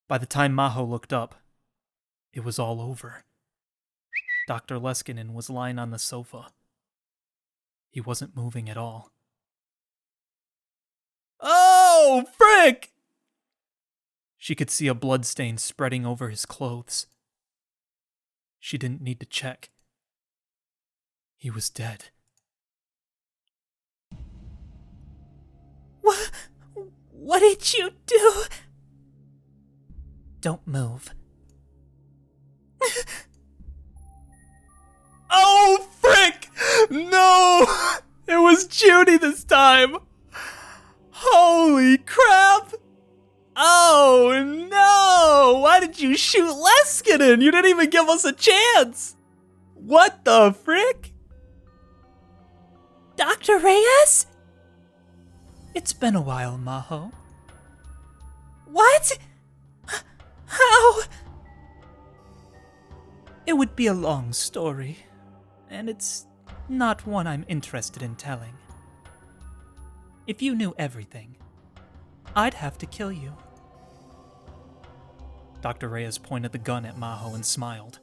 By the time Maho looked up, it was all over. Dr. Leskinen was lying on the sofa. He wasn't moving at all. Oh, frick! She could see a bloodstain spreading over his clothes. She didn't need to check. He was dead. What did you do? Don't move. Oh, frick! No! It was Judy this time! Holy crap! Oh, no! Why did you shoot Leskinen? You didn't even give us a chance! What the frick? Dr. Reyes? It's been a while, Maho. What? How? It would be a long story, and it's not one I'm interested in telling. If you knew everything, I'd have to kill you. Dr. Reyes pointed the gun at Maho and smiled.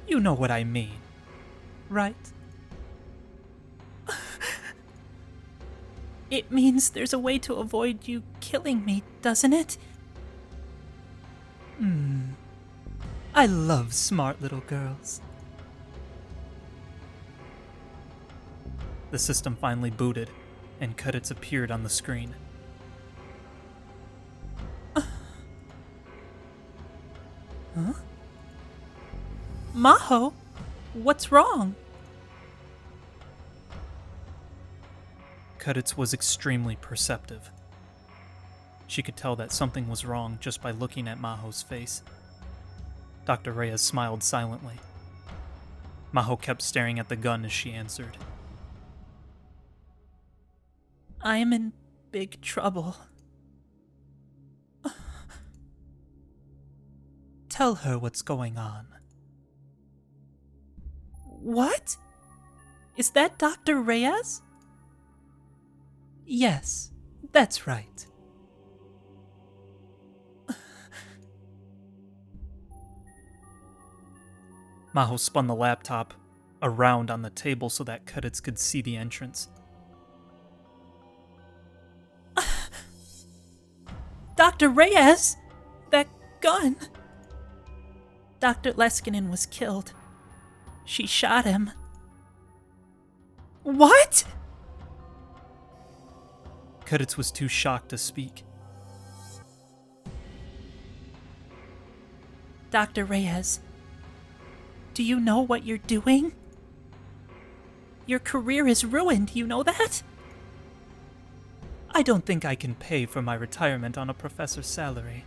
You know what I mean, right? It means there's a way to avoid you killing me, doesn't it? I love smart little girls. The system finally booted, and credits appeared on the screen. Huh? Maho, what's wrong? Cudits was extremely perceptive. She could tell that something was wrong just by looking at Maho's face. Dr. Reyes smiled silently. Maho kept staring at the gun as she answered. I am in big trouble. Tell her what's going on. What? Is that Dr. Reyes? Yes, that's right. Maho spun the laptop around on the table so that Cudits could see the entrance. Dr. Reyes? That gun? Dr. Leskinen was killed. She shot him. What? Cudits was too shocked to speak. Dr. Reyes, do you know what you're doing? Your career is ruined, you know that? I don't think I can pay for my retirement on a professor's salary.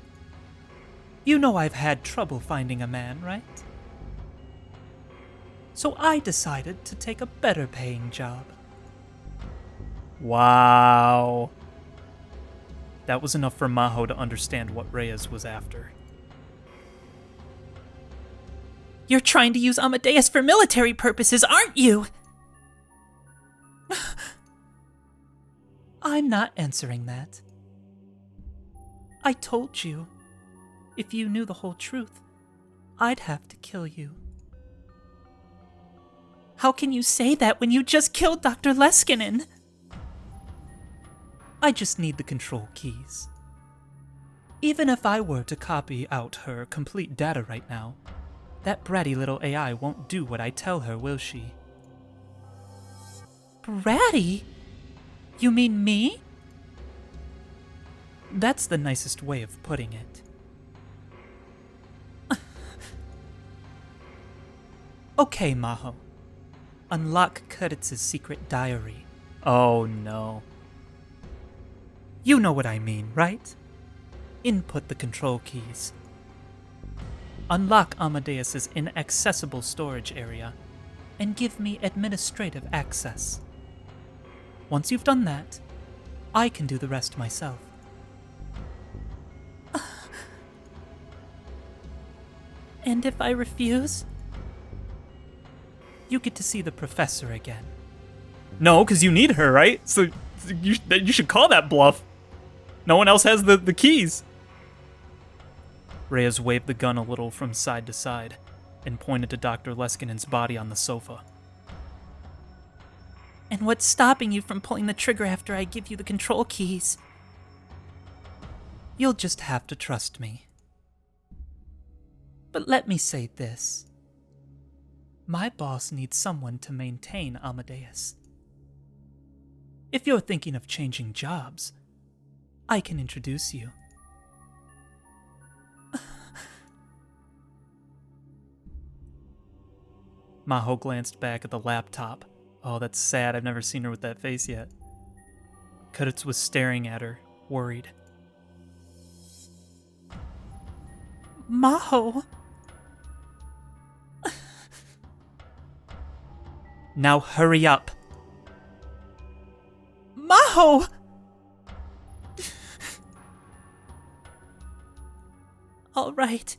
You know I've had trouble finding a man, right? So I decided to take a better paying job. Wow. That was enough for Maho to understand what Reyes was after. You're trying to use Amadeus for military purposes, aren't you? I'm not answering that. I told you, if you knew the whole truth, I'd have to kill you. How can you say that when you just killed Dr. Leskinen? I just need the control keys. Even if I were to copy out her complete data right now, that bratty little AI won't do what I tell her, will she? Bratty? You mean me? That's the nicest way of putting it. Okay, Maho. Unlock Cudits' secret diary. Oh no. You know what I mean, right? Input the control keys. Unlock Amadeus' inaccessible storage area, and give me administrative access. Once you've done that, I can do the rest myself. And if I refuse? You get to see the professor again. No, because you need her, right? So you should call that bluff. No one else has the keys. Reyes waved the gun a little from side to side and pointed to Dr. Leskinen's body on the sofa. And what's stopping you from pulling the trigger after I give you the control keys? You'll just have to trust me. But let me say this. My boss needs someone to maintain Amadeus. If you're thinking of changing jobs, I can introduce you. Maho glanced back at the laptop. Oh, that's sad. I've never seen her with that face yet. Kuditz was staring at her, worried. Maho. Now hurry up. Maho! All right.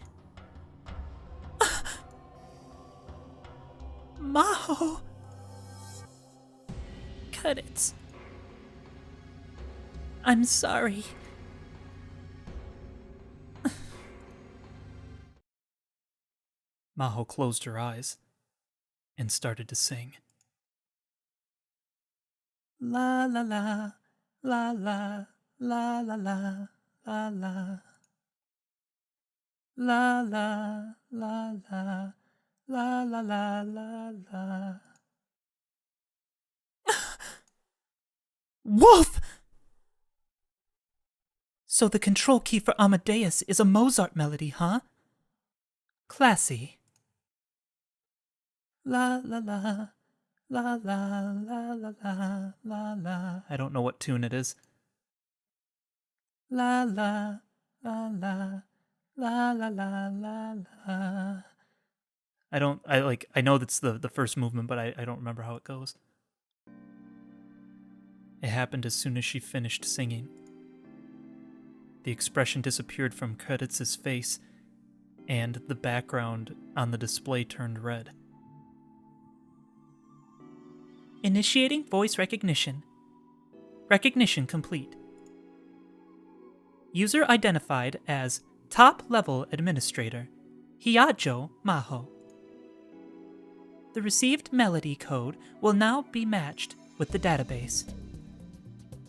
Maho. Kuditz. I'm sorry. Maho closed her eyes and started to sing. La la la, la la, la la la, la la. La la, la la, la la la, la la. Wolf! So the control key for Amadeus is a Mozart melody, huh? Classy. La la la, la la la la la la la. I don't know what tune it is. La la la la la la la la la. I know that's the first movement, but I don't remember how it goes. It happened as soon as she finished singing. The expression disappeared from Kuditz's face, and the background on the display turned red. Initiating voice recognition. Recognition complete. User identified as top-level administrator, Hiajo Maho. The received melody code will now be matched with the database.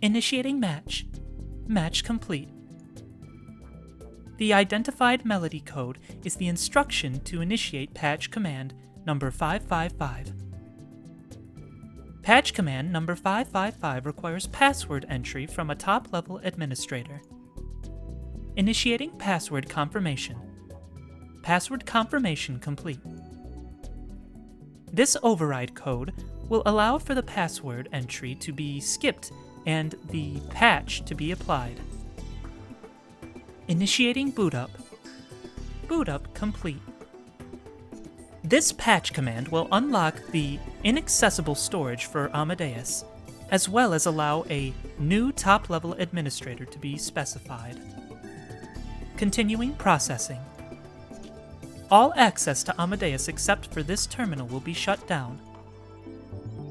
Initiating match. Match complete. The identified melody code is the instruction to initiate patch command number 555. Patch command number 555 requires password entry from a top-level administrator. Initiating password confirmation. Password confirmation complete. This override code will allow for the password entry to be skipped and the patch to be applied. Initiating boot up. Boot up complete. This patch command will unlock the inaccessible storage for Amadeus, as well as allow a new top-level administrator to be specified. Continuing processing. All access to Amadeus except for this terminal will be shut down.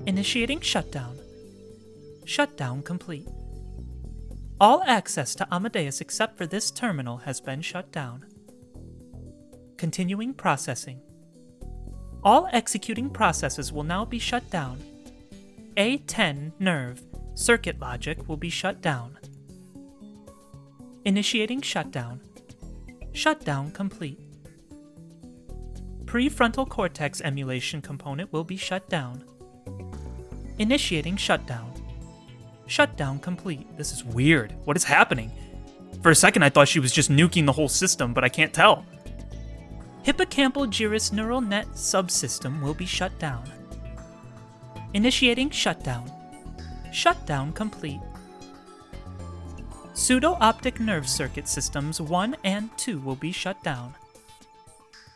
Initiating shutdown. Shutdown complete. All access to Amadeus except for this terminal has been shut down. Continuing processing. All executing processes will now be shut down. A10 nerve circuit logic will be shut down. Initiating shutdown. Shutdown complete. Prefrontal cortex emulation component will be shut down. Initiating shutdown. Shutdown complete. This is weird. What is happening? For a second I thought she was just nuking the whole system, but I can't tell. Hippocampal gyrus neural net subsystem will be shut down. Initiating shutdown. Shutdown complete. Pseudo-optic nerve circuit systems 1 and 2 will be shut down.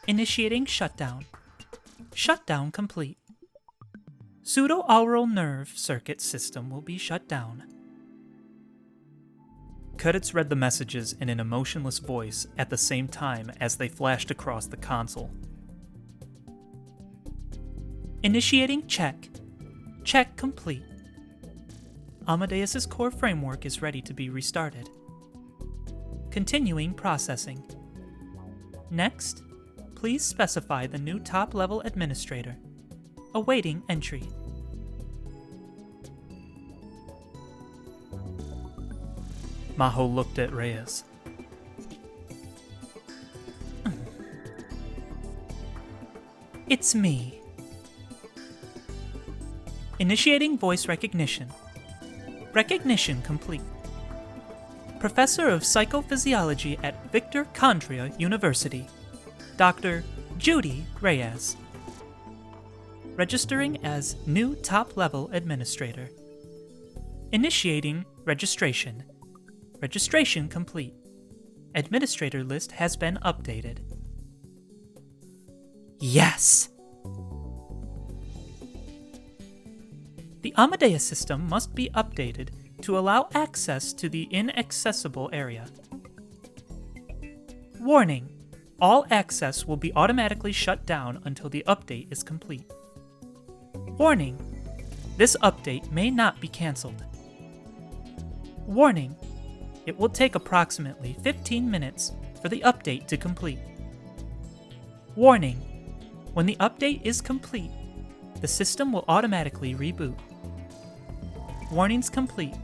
Initiating shutdown. Shutdown complete. Pseudo-aural nerve circuit system will be shut down. Kuditz read the messages in an emotionless voice at the same time as they flashed across the console. Initiating check. Check complete. Amadeus's core framework is ready to be restarted. Continuing processing. Next, please specify the new top-level administrator. Awaiting entry. Maho looked at Reyes. It's me. Initiating voice recognition. Recognition complete. Professor of Psychophysiology at Victor Condria University, Dr. Judy Reyes. Registering as new top-level administrator. Initiating registration. Registration complete. Administrator list has been updated. Yes! The Amadeus system must be updated to allow access to the inaccessible area. Warning: all access will be automatically shut down until the update is complete. Warning: this update may not be cancelled. Warning: it will take approximately 15 minutes for the update to complete. Warning: when the update is complete, the system will automatically reboot. Warnings complete.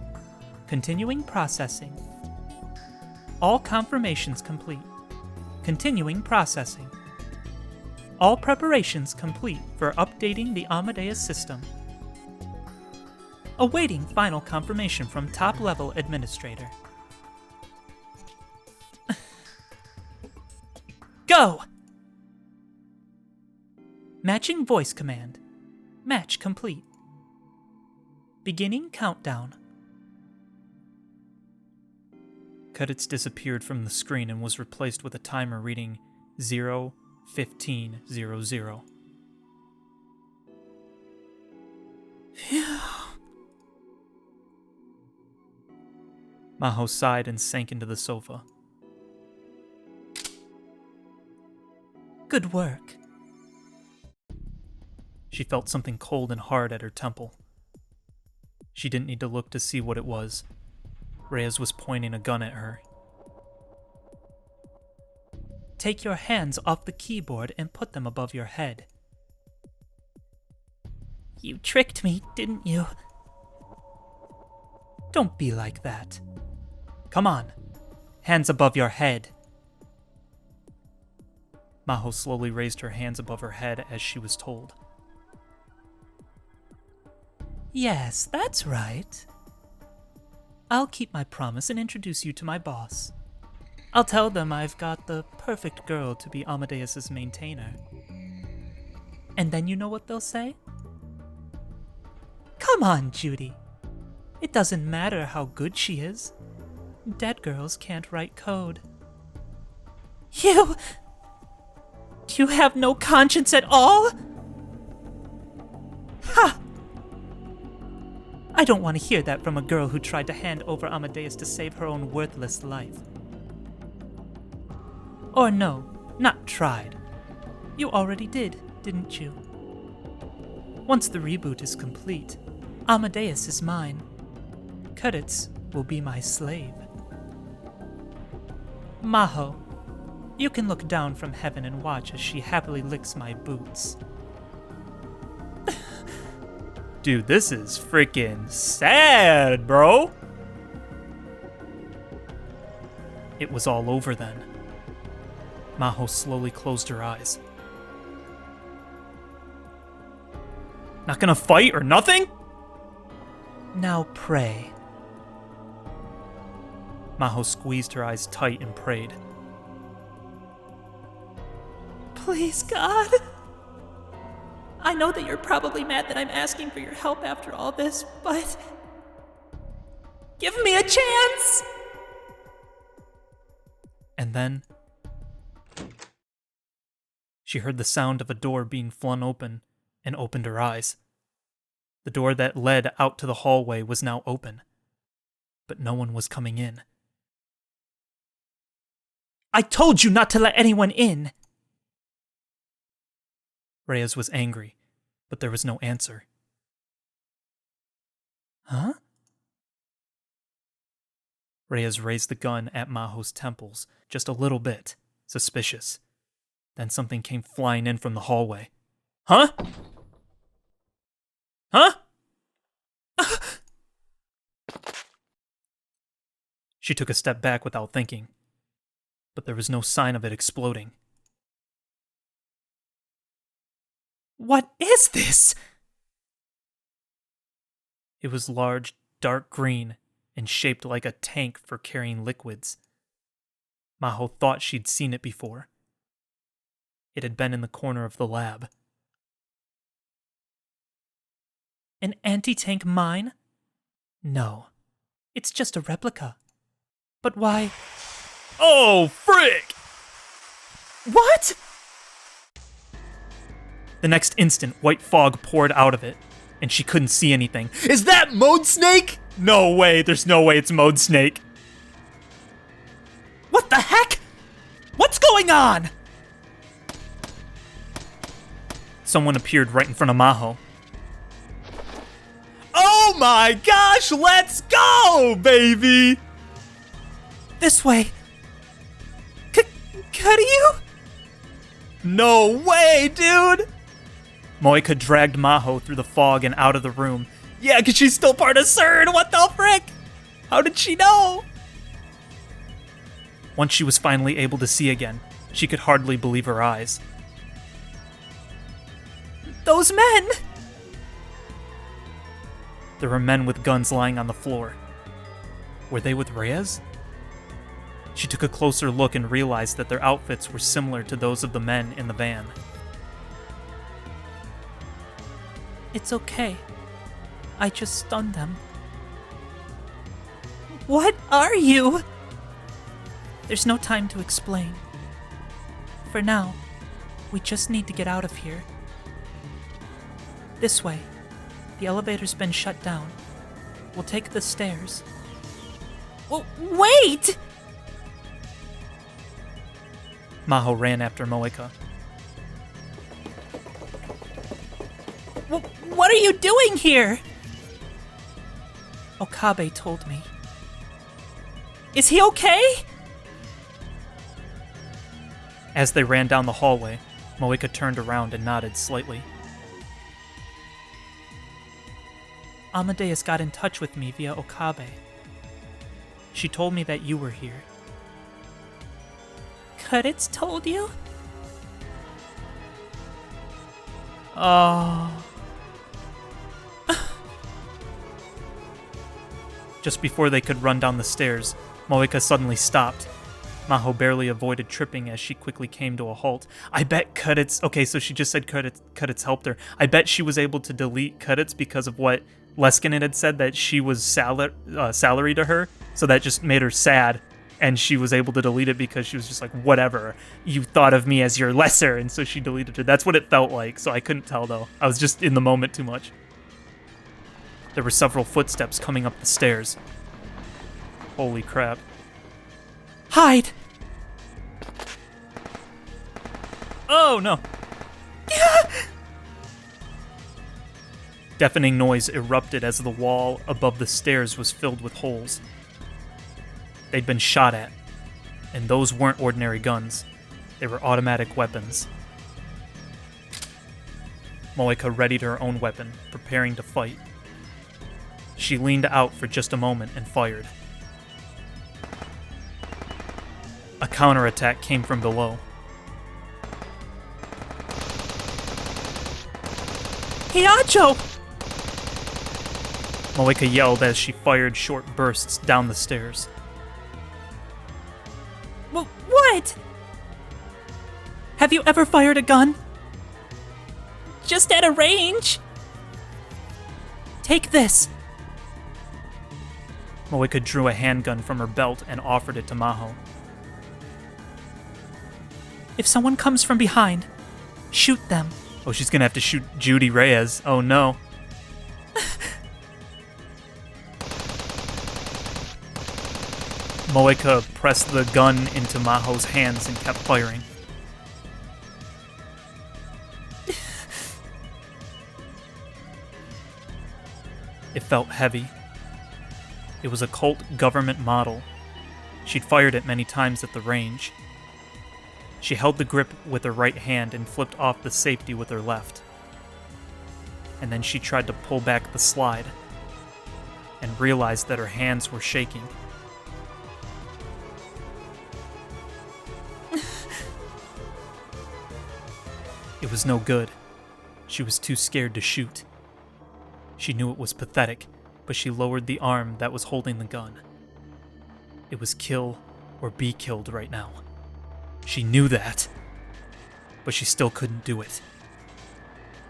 Continuing processing. All confirmations complete. Continuing processing. All preparations complete for updating the Amadeus system. Awaiting final confirmation from top-level administrator. Go! Matching voice command. Match complete. Beginning countdown. Credits disappeared from the screen and was replaced with a timer reading 0:15:00. Phew. Maho sighed and sank into the sofa. Good work. She felt something cold and hard at her temple. She didn't need to look to see what it was. Reyes was pointing a gun at her. Take your hands off the keyboard and put them above your head. You tricked me, didn't you? Don't be like that. Come on, hands above your head. Maho slowly raised her hands above her head as she was told. Yes, that's right. I'll keep my promise and introduce you to my boss. I'll tell them I've got the perfect girl to be Amadeus's maintainer. And then you know what they'll say? Come on, Judy. It doesn't matter how good she is. Dead girls can't write code. You have no conscience at all? Ha! I don't want to hear that from a girl who tried to hand over Amadeus to save her own worthless life. Or no, not tried. You already did, didn't you? Once the reboot is complete, Amadeus is mine. Credits will be my slave. Maho, you can look down from heaven and watch as she happily licks my boots. Dude, this is freaking sad, bro. It was all over then. Maho slowly closed her eyes. Not gonna fight or nothing? Now pray. Maho squeezed her eyes tight and prayed. Please, God. I know that you're probably mad that I'm asking for your help after all this, but give me a chance! And then she heard the sound of a door being flung open and opened her eyes. The door that led out to the hallway was now open, but no one was coming in. I told you not to let anyone in! Reyes was angry, but there was no answer. Huh? Reyes raised the gun at Maho's temples, just a little bit, suspicious. Then something came flying in from the hallway. Huh? Huh? She took a step back without thinking, but there was no sign of it exploding. What is this? It was large, dark green, and shaped like a tank for carrying liquids. Maho thought she'd seen it before. It had been in the corner of the lab. An anti-tank mine? No, it's just a replica. But why? Oh, frick! What? The next instant, white fog poured out of it, and she couldn't see anything. Is that Mode Snake? No way, there's no way it's Mode Snake. What the heck? What's going on? Someone appeared right in front of Maho. Oh my gosh, let's go, baby! This way. Could you? No way, dude! Moika dragged Maho through the fog and out of the room. Yeah, because she's still part of CERN, what the frick? How did she know? Once she was finally able to see again, she could hardly believe her eyes. Those men! There were men with guns lying on the floor. Were they with Reyes? She took a closer look and realized that their outfits were similar to those of the men in the van. It's okay. I just stunned them. What are you? There's no time to explain. For now, we just need to get out of here. This way. The elevator's been shut down. We'll take the stairs. Well, wait! Maho ran after Moika. What are you doing here? Okabe told me. Is he okay? As they ran down the hallway, Moika turned around and nodded slightly. Amadeus got in touch with me via Okabe. She told me that you were here. Credits told you? Oh. Just before they could run down the stairs, Moika suddenly stopped. Maho barely avoided tripping as she quickly came to a halt. I bet Credits... Okay, so she just said Credits helped her. I bet she was able to delete Credits because of what Leskinen had said, that she was salary to her, so that just made her sad. And she was able to delete it because she was just like, whatever, you thought of me as your lesser, and so she deleted it. That's what it felt like, so I couldn't tell though. I was just in the moment too much. There were several footsteps coming up the stairs. Holy crap. Hide! Oh no! Deafening noise erupted as the wall above the stairs was filled with holes. They'd been shot at, and those weren't ordinary guns. They were automatic weapons. Moika readied her own weapon, preparing to fight. She leaned out for just a moment and fired. A counterattack came from below. Hiacho! Moika yelled as she fired short bursts down the stairs. What? Have you ever fired a gun? Just at a range? Take this. Moika drew a handgun from her belt and offered it to Maho. If someone comes from behind, shoot them. Oh, she's gonna have to shoot Judy Reyes. Oh no. Moika pressed the gun into Maho's hands and kept firing. It felt heavy. It was a cult government model, She'd fired it many times at the range. She held the grip with her right hand and flipped off the safety with her left. And then she tried to pull back the slide and realized that her hands were shaking. It was no good. She was too scared to shoot. She knew it was pathetic, but she lowered the arm that was holding the gun. It was kill or be killed right now. She knew that, but she still couldn't do it.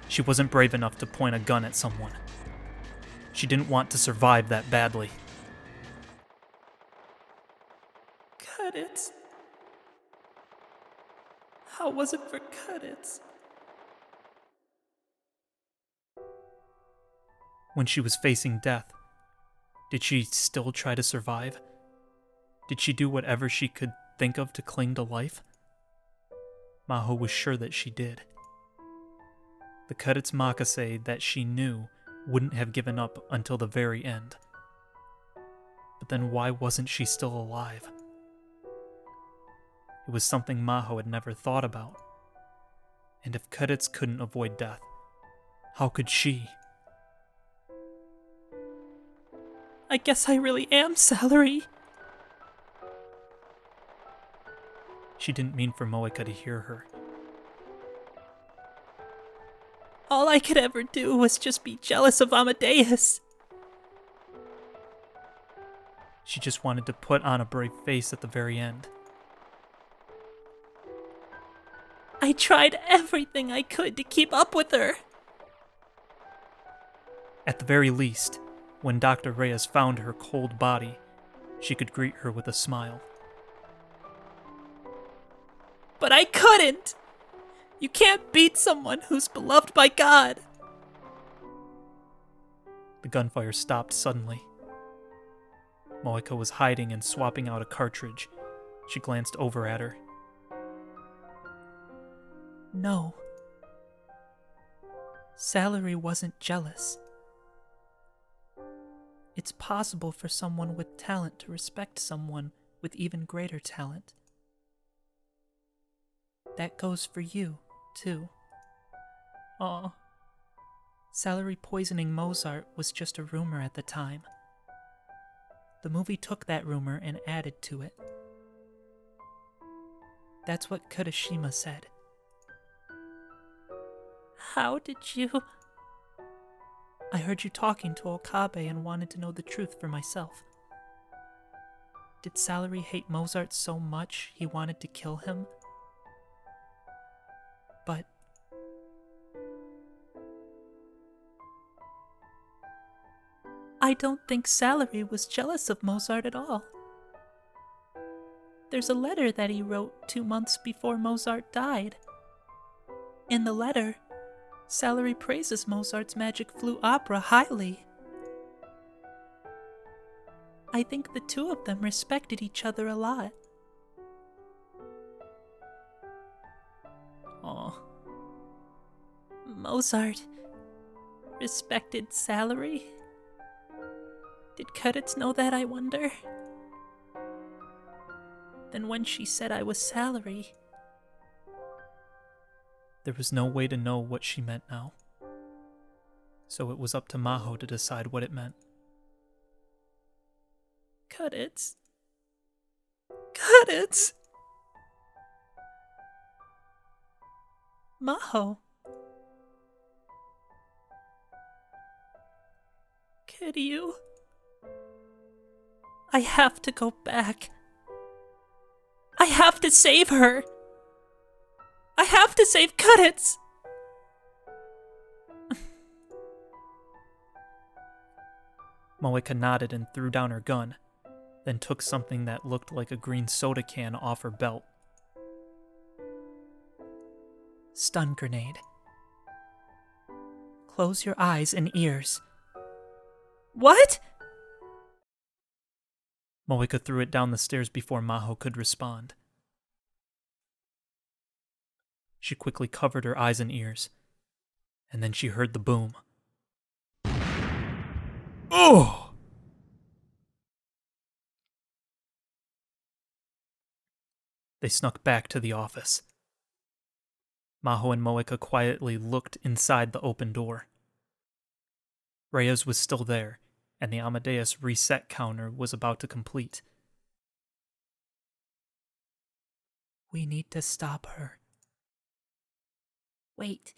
She wasn't brave enough to point a gun at someone. She didn't want to survive that badly. Cut it. How was it for cut it? When she was facing death, did she still try to survive? Did she do whatever she could think of to cling to life? Maho was sure that she did. The Cudits Makase that she knew wouldn't have given up until the very end. But then why wasn't she still alive? It was something Maho had never thought about. And if Cudits couldn't avoid death, how could she? I guess I really am Salary. She didn't mean for Moeka to hear her. All I could ever do was just be jealous of Amadeus. She just wanted to put on a brave face at the very end. I tried everything I could to keep up with her. At the very least, when Dr. Reyes found her cold body, she could greet her with a smile. But I couldn't! You can't beat someone who's beloved by God! The gunfire stopped suddenly. Moeka was hiding and swapping out a cartridge. She glanced over at her. No. Salary wasn't jealous. It's possible for someone with talent to respect someone with even greater talent. That goes for you, too. Aw. Salary poisoning Mozart was just a rumor at the time. The movie took that rumor and added to it. That's what Kurashima said. How did you... I heard you talking to Okabe and wanted to know the truth for myself. Did Salary hate Mozart so much he wanted to kill him? But... I don't think Salary was jealous of Mozart at all. There's a letter that he wrote 2 months before Mozart died. In the letter, Salary praises Mozart's Magic Flute opera highly. I think the two of them respected each other a lot. Aw. Mozart respected Salary? Did Cudits know that, I wonder? Then when she said I was Salary... There was no way to know what she meant now. So it was up to Maho to decide what it meant. Cudits. Cudits! Maho. Could you? I have to go back. I have to save her. I have to save Cudits! Moeka nodded and threw down her gun, then took something that looked like a green soda can off her belt. Stun grenade. Close your eyes and ears. What? Moeka threw it down the stairs before Maho could respond. She quickly covered her eyes and ears, and then she heard the boom. Oh! They snuck back to the office. Maho and Moeka quietly looked inside the open door. Reyes was still there, and the Amadeus reset counter was about to complete. We need to stop her. Wait.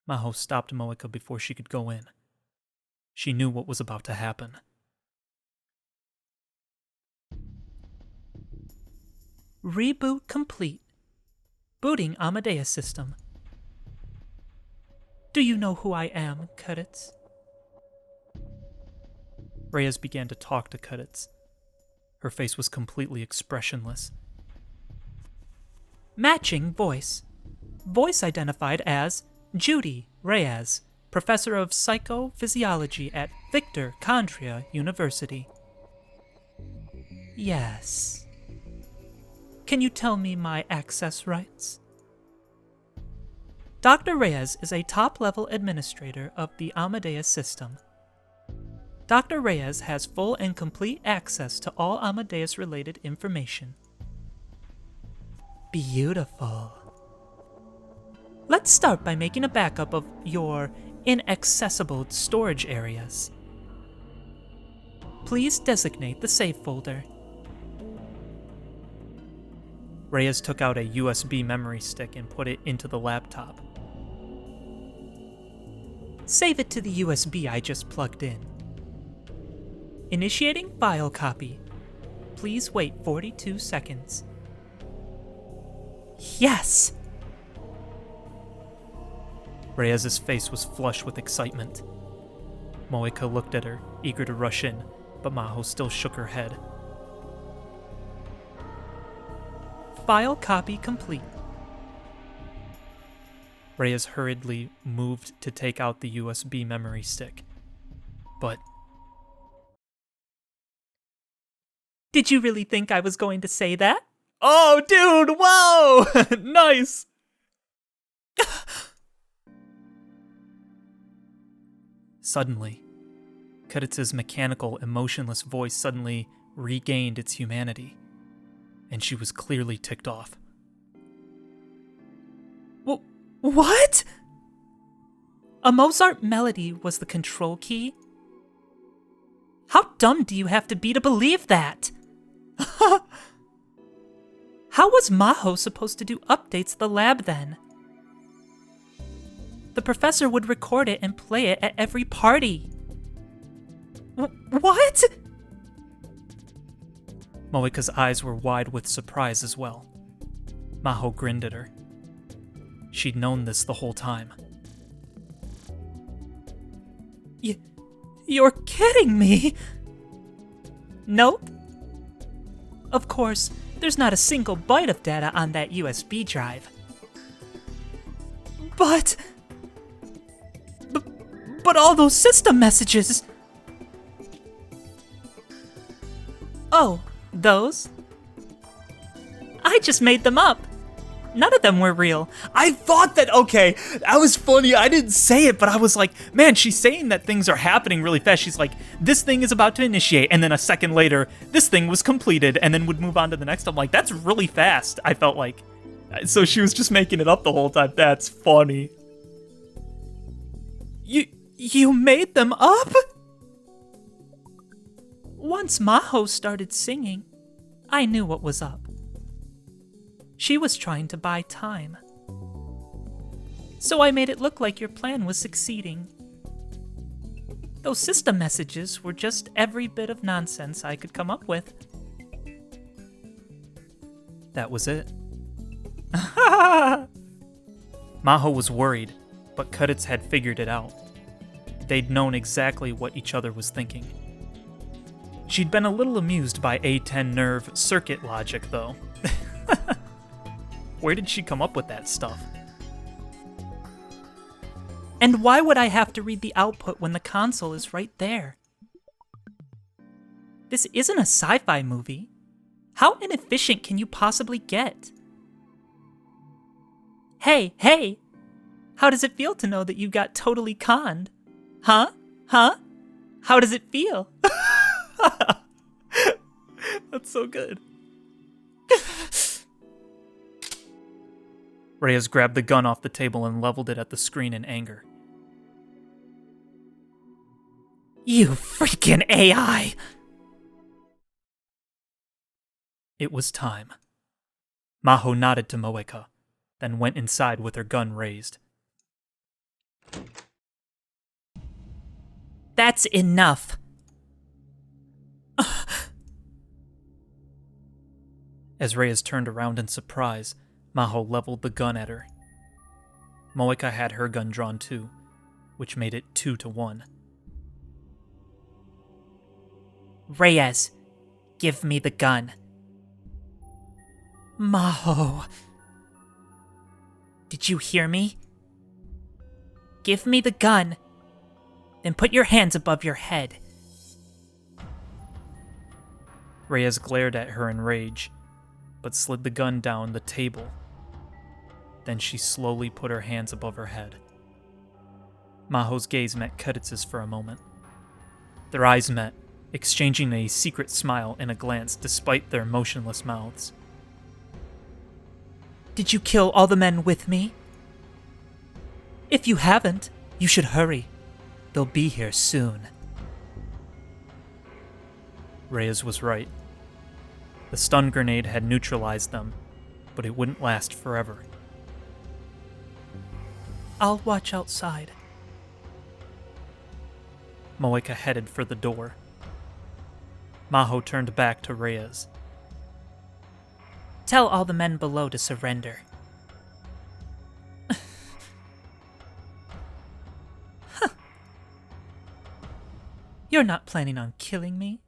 Maho stopped Moeka before she could go in. She knew what was about to happen. Reboot complete. Booting Amadeus system. Do you know who I am, Cudits? Reyes began to talk to Cudits. Her face was completely expressionless. Matching voice. Voice identified as Judy Reyes, Professor of Psychophysiology at Victor Kandria University. Yes. Can you tell me my access rights? Dr. Reyes is a top-level administrator of the Amadeus system. Dr. Reyes has full and complete access to all Amadeus-related information. Beautiful. Let's start by making a backup of your inaccessible storage areas. Please designate the save folder. Reyes took out a USB memory stick and put it into the laptop. Save it to the USB I just plugged in. Initiating file copy. Please wait 42 seconds. Yes! Reyes's face was flush with excitement. Moeka looked at her, eager to rush in, but Maho still shook her head. File copy complete. Reyes hurriedly moved to take out the USB memory stick. But... Did you really think I was going to say that? Oh, dude, wow! Nice! Suddenly, Cudits' mechanical, emotionless voice suddenly regained its humanity, and she was clearly ticked off. What? A Mozart melody was the control key? How dumb do you have to be to believe that? How was Maho supposed to do updates to the lab then? The professor would record it and play it at every party. What? Moeka's eyes were wide with surprise as well. Maho grinned at her. She'd known this the whole time. You're kidding me! Nope. Of course, there's not a single byte of data on that USB drive. But all those system messages! Oh, those? I just made them up. None of them were real. I thought that, okay, that was funny. I didn't say it, but I was like, man, she's saying that things are happening really fast. She's like, this thing is about to initiate, and then a second later, this thing was completed, and then would move on to the next. I'm like, that's really fast, I felt like. So she was just making it up the whole time. That's funny. You made them up? Once Maho started singing, I knew what was up. She was trying to buy time. So I made it look like your plan was succeeding. Those system messages were just every bit of nonsense I could come up with. That was it. Maho was worried, but Cudits had figured it out. They'd known exactly what each other was thinking. She'd been a little amused by A10 nerve circuit logic, though. Where did she come up with that stuff? And why would I have to read the output when the console is right there? This isn't a sci-fi movie. How inefficient can you possibly get? Hey! How does it feel to know that you got totally conned? Huh? How does it feel? That's so good. Reyes grabbed the gun off the table and leveled it at the screen in anger. You freaking AI! It was time. Maho nodded to Moeka, then went inside with her gun raised. That's enough. As Reyes turned around in surprise, Maho leveled the gun at her. Moeka had her gun drawn too, which made it 2-1. Reyes, give me the gun. Maho. Did you hear me? Give me the gun. Then put your hands above your head. Reyes glared at her in rage, but slid the gun down the table. Then she slowly put her hands above her head. Maho's gaze met Keditz's for a moment. Their eyes met, exchanging a secret smile and a glance despite their motionless mouths. Did you kill all the men with me? If you haven't, you should hurry. They'll be here soon. Reyes was right. The stun grenade had neutralized them, but it wouldn't last forever. I'll watch outside. Moeka headed for the door. Maho turned back to Reyes. Tell all the men below to surrender. Huh. You're not planning on killing me?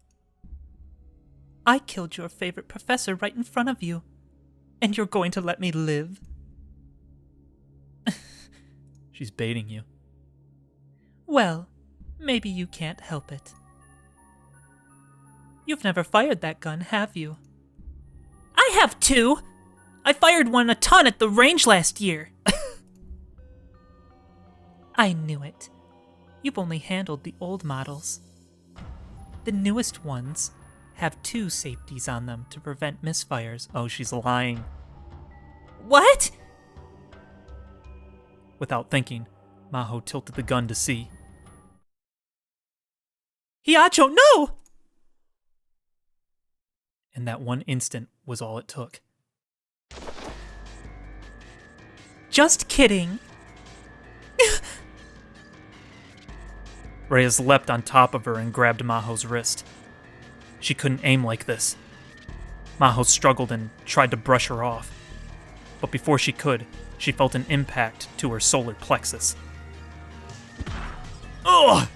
I killed your favorite professor right in front of you, and you're going to let me live? She's baiting you. Well, maybe you can't help it. You've never fired that gun, have you? I have too! I fired one a ton at the range last year. I knew it. You've only handled the old models. The newest ones have 2 safeties on them to prevent misfires. Oh, she's lying. What? Without thinking, Maho tilted the gun to see. Hiacho, no! And that one instant was all it took. Just kidding. Reyes leapt on top of her and grabbed Maho's wrist. She couldn't aim like this. Maho struggled and tried to brush her off. But before she could, she felt an impact to her solar plexus. Ugh!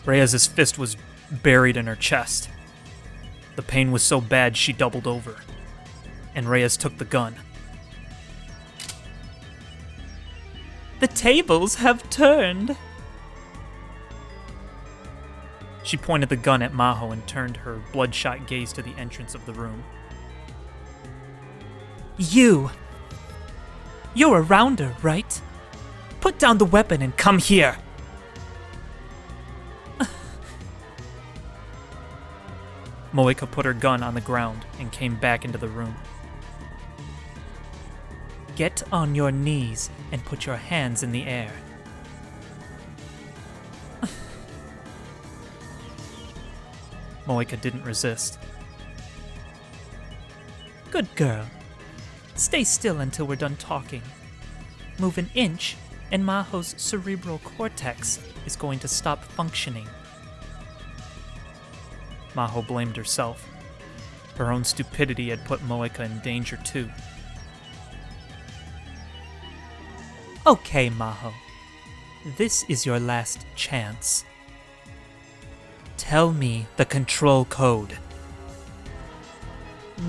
Reyes' fist was buried in her chest. The pain was so bad she doubled over, and Reyes took the gun. The tables have turned. She pointed the gun at Maho and turned her bloodshot gaze to the entrance of the room. You're a rounder, right? Put down the weapon and come here. Moeka put her gun on the ground and came back into the room. Get on your knees and put your hands in the air. Moeka didn't resist. Good girl. Stay still until we're done talking. Move an inch, and Maho's cerebral cortex is going to stop functioning. Maho blamed herself. Her own stupidity had put Moeka in danger too. Okay, Maho. This is your last chance. Tell me the control code.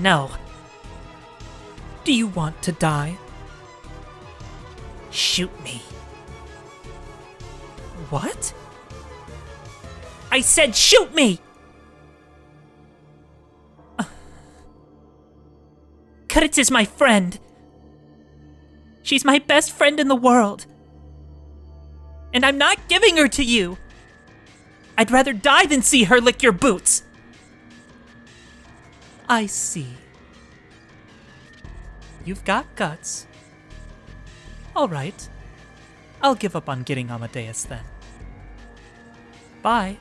No. Do you want to die? Shoot me. What? I said shoot me! Kediz is my friend. She's my best friend in the world. And I'm not giving her to you. I'd rather die than see her lick your boots. I see. You've got guts. All right. I'll give up on getting Amadeus then. Bye.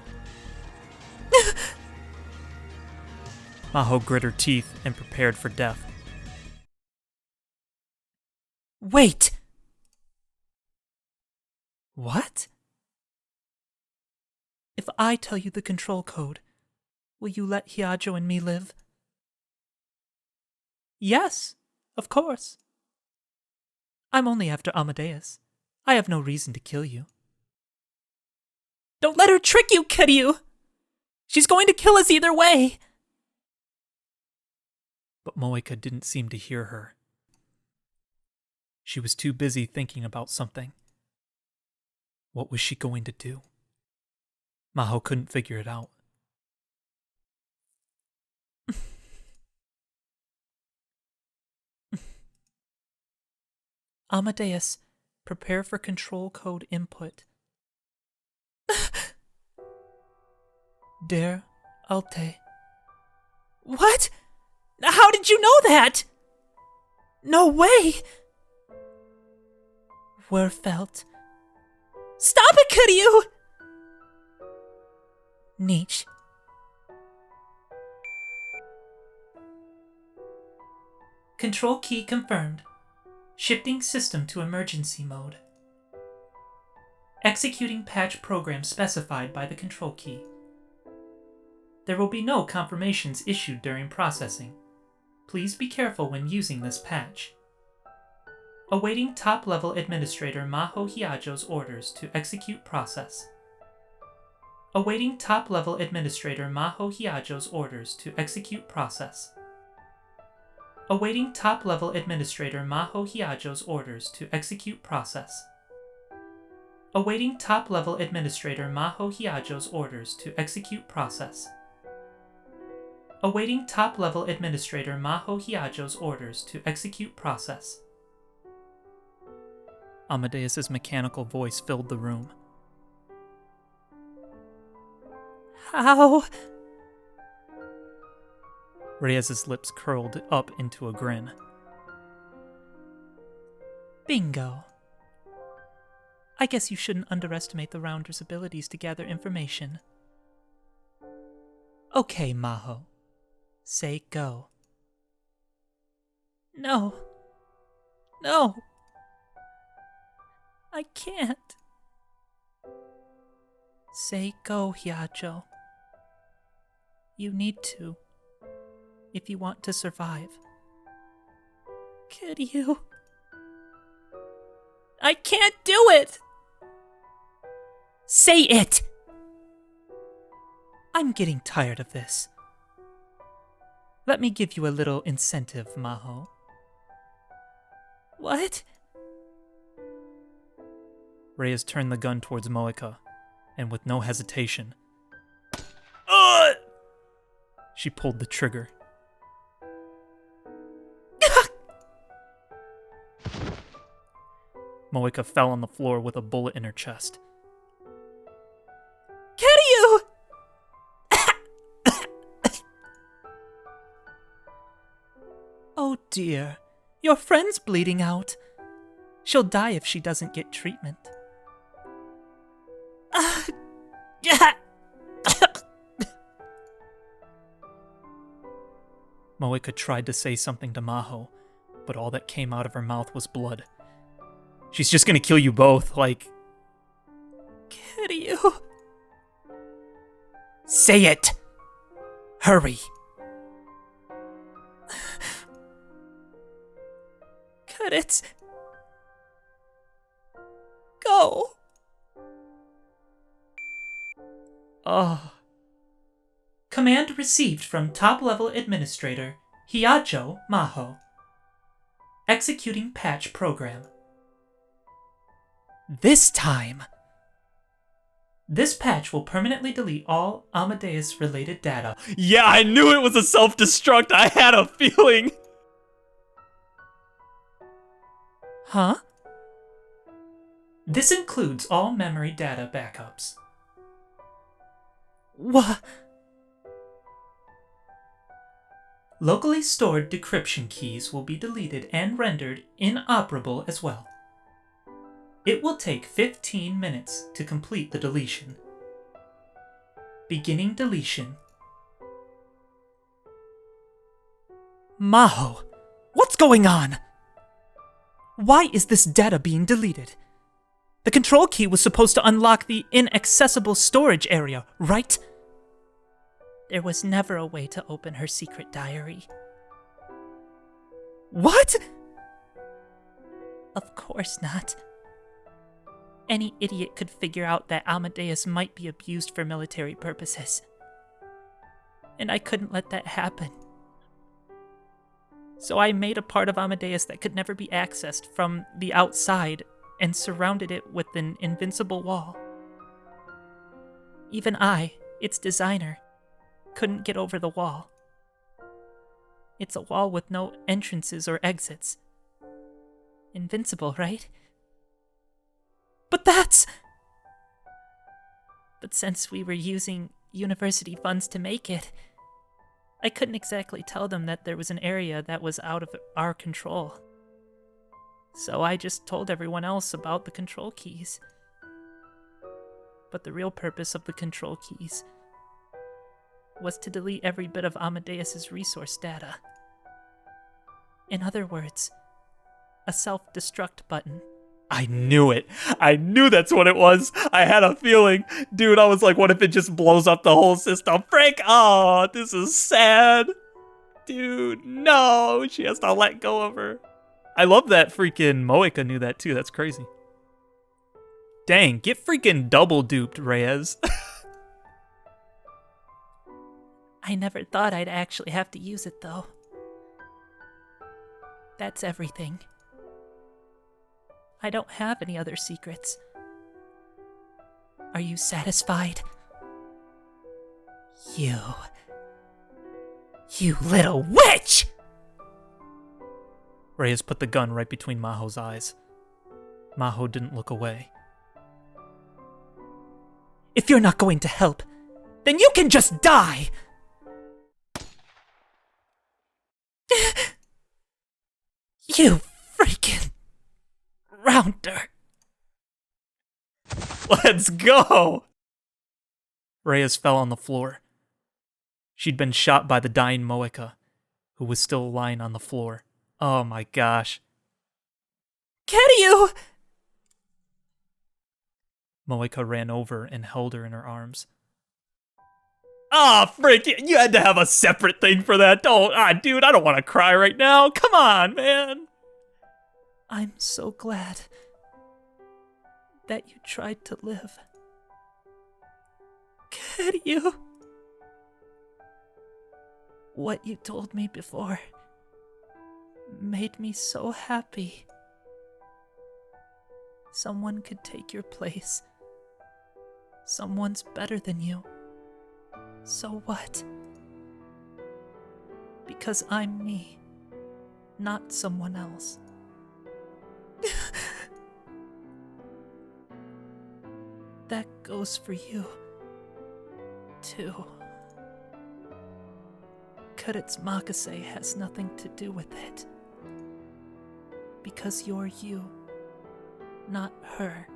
Maho grit her teeth and prepared for death. Wait! What? If I tell you the control code, will you let Hyajo and me live? Yes, of course. I'm only after Amadeus. I have no reason to kill you. Don't let her trick you, Kiryu! She's going to kill us either way! But Moeka didn't seem to hear her. She was too busy thinking about something. What was she going to do? Maho couldn't figure it out. Amadeus, prepare for control code input. Der Alte. What? How did you know that? No way! Werfeld. Stop it, Kiryu! Nietzsche. Control key confirmed. Shifting system to emergency mode. Executing patch program specified by the control key. There will be no confirmations issued during processing. Please be careful when using this patch. Awaiting top-level administrator Maho Hyajo's orders to execute process. Awaiting top-level administrator Maho Hyajo's orders to execute process. Awaiting top-level administrator Maho Hyajo's orders to execute process. Awaiting top-level administrator Maho Hyajo's orders to execute process. Awaiting top-level administrator Maho Hyajo's orders to execute process. Amadeus's mechanical voice filled the room. How? Reyes's lips curled up into a grin. Bingo. I guess you shouldn't underestimate the Rounder's abilities to gather information. Okay, Maho. Say go. No. No. I can't. Say go, Hyajo. You need to, if you want to survive. Kiryu. I can't do it! Say it! I'm getting tired of this. Let me give you a little incentive, Maho. What? Reyes turned the gun towards Moeka, and with no hesitation, she pulled the trigger. Moeka fell on the floor with a bullet in her chest. Kiryu! Oh dear, your friend's bleeding out. She'll die if she doesn't get treatment. Moeka tried to say something to Maho, but all that came out of her mouth was blood. She's just gonna kill you both, like... Kiryu... Say it! Hurry! Cut it! Go! Command received from top-level administrator Hyajo Maho. Executing patch program. This time! This patch will permanently delete all Amadeus-related data. Yeah, I knew it was a self-destruct! I had a feeling! Huh? This includes all memory data backups. What? Locally stored decryption keys will be deleted and rendered inoperable as well. It will take 15 minutes to complete the deletion. Beginning deletion. Maho, what's going on? Why is this data being deleted? The control key was supposed to unlock the inaccessible storage area, right? There was never a way to open her secret diary. What? Of course not. Any idiot could figure out that Amadeus might be abused for military purposes. And I couldn't let that happen. So I made a part of Amadeus that could never be accessed from the outside and surrounded it with an invincible wall. Even I, its designer, couldn't get over the wall. It's a wall with no entrances or exits. Invincible, right? But that's... But since we were using university funds to make it, I couldn't exactly tell them that there was an area that was out of our control. So I just told everyone else about the control keys. But the real purpose of the control keys was to delete every bit of Amadeus's resource data. In other words, a self-destruct button. I knew it. I knew that's what it was. I had a feeling. Dude, I was like, what if it just blows up the whole system? Frank, oh, this is sad. Dude, no. She has to let go of her. I love that freaking Moeka knew that too. That's crazy. Dang, get freaking double duped, Reyes. I never thought I'd actually have to use it, though. That's everything. I don't have any other secrets. Are you satisfied? You little witch! Reyes put the gun right between Maho's eyes. Maho didn't look away. If you're not going to help, then you can just die! You freaking rounder. Let's go! Reyes fell on the floor. She'd been shot by the dying Moeka, who was still lying on the floor. Oh my gosh. Kiryu! Moeka ran over and held her in her arms. Ah, frick! You had to have a separate thing for that. Dude, I don't want to cry right now. Come on, man. I'm so glad that you tried to live. Kiryu! What you told me before made me so happy. Someone could take your place. Someone's better than you. So what? Because I'm me, not someone else. That goes for you, too. Kuretsu Makase has nothing to do with it. Because you're you, not her.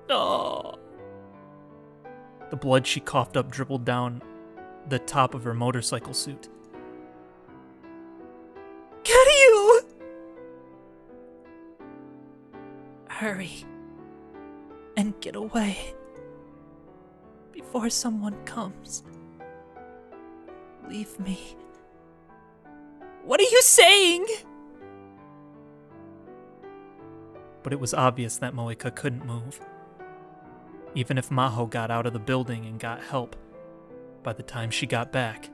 Oh. The blood she coughed up dribbled down the top of her motorcycle suit. Kiryu! Hurry. And get away. Before someone comes. Leave me. What are you saying? But it was obvious that Moeka couldn't move. Even if Maho got out of the building and got help, by the time she got back.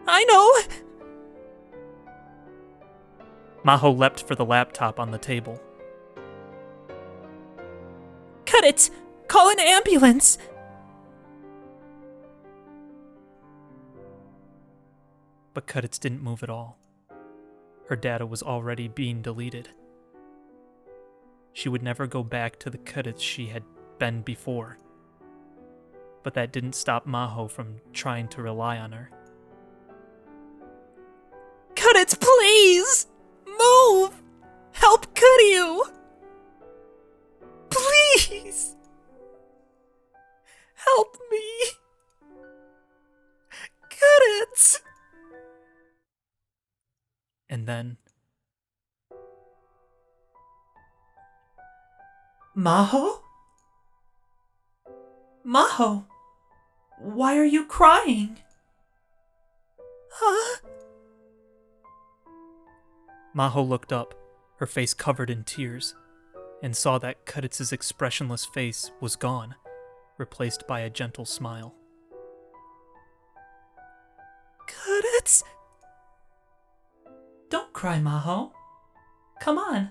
I know! Maho leapt for the laptop on the table. Cut it! Call an ambulance! But Kuretsu didn't move at all. Her data was already being deleted. She would never go back to the Kuretsu she had been before. but that didn't stop Maho from trying to rely on her. Cudits, please! Move! Help Kiryu! Please! Help me! Cudits! And then, Maho? Maho, why are you crying? Huh? Maho looked up, her face covered in tears, and saw that Cudits' expressionless face was gone, replaced by a gentle smile. Cudits? Don't cry, Maho. Come on,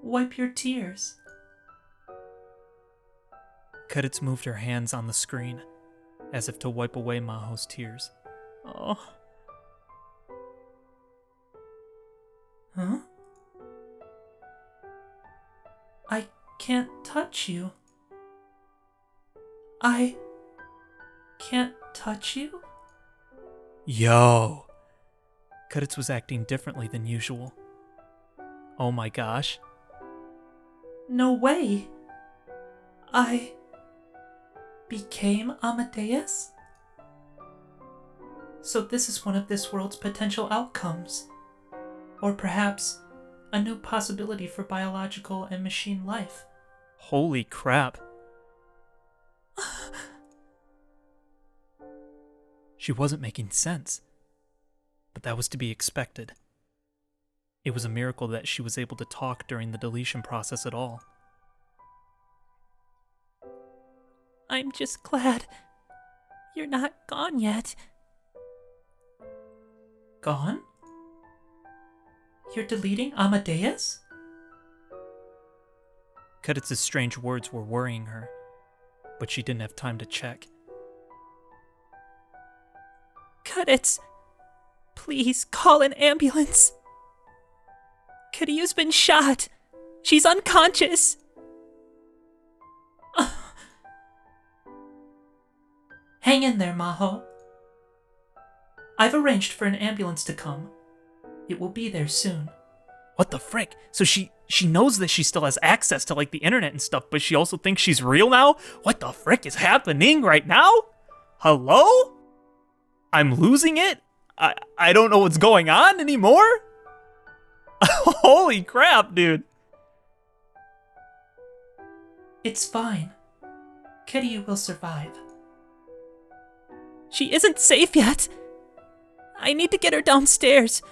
wipe your tears. Cudits moved her hands on the screen, as if to wipe away Maho's tears. Oh. Huh? I can't touch you. I can't touch you? Yo! Cudits was acting differently than usual. Oh my gosh. No way. I became Amadeus? So this is one of this world's potential outcomes. Or perhaps a new possibility for biological and machine life. Holy crap. She wasn't making sense. But that was to be expected. It was a miracle that she was able to talk during the deletion process at all. I'm just glad you're not gone yet. Gone? You're deleting Amadeus? Cudits' strange words were worrying her, but she didn't have time to check. Cudits, please call an ambulance. Kiryu's been shot. She's unconscious. Hang in there, Maho. I've arranged for an ambulance to come. It will be there soon. What the frick? So she knows that she still has access to like the internet and stuff, but she also thinks she's real now? What the frick is happening right now? Hello? I'm losing it? I don't know what's going on anymore? Holy crap, dude. It's fine. Kiryu will survive. She isn't safe yet. I need to get her downstairs.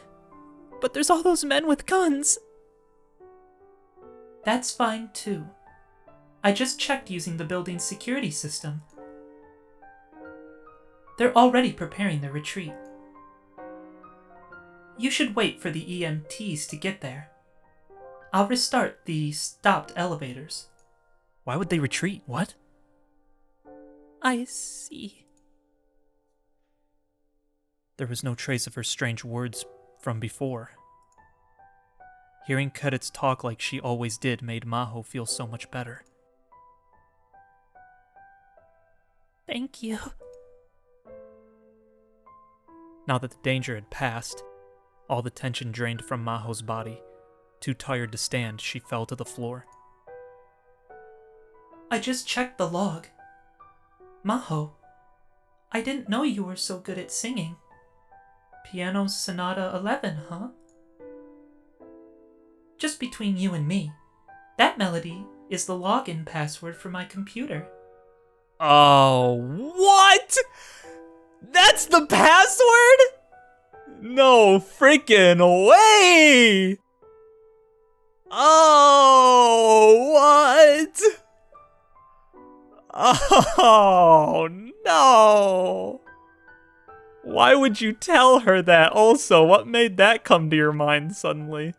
But there's all those men with guns. That's fine too. I just checked using the building's security system. They're already preparing their retreat. You should wait for the EMTs to get there. I'll restart the stopped elevators. Why would they retreat? What? I see. There was no trace of her strange words from before. Hearing Cudits talk like she always did made Maho feel so much better. Thank you. Now that the danger had passed, all the tension drained from Maho's body. Too tired to stand, she fell to the floor. I just checked the log. Maho, I didn't know you were so good at singing. Piano Sonata 11, huh? Just between you and me, that melody is the login password for my computer. Oh, what? That's the password? No freaking way! Oh, what? Oh, no! Why would you tell her that also? What made that come to your mind suddenly?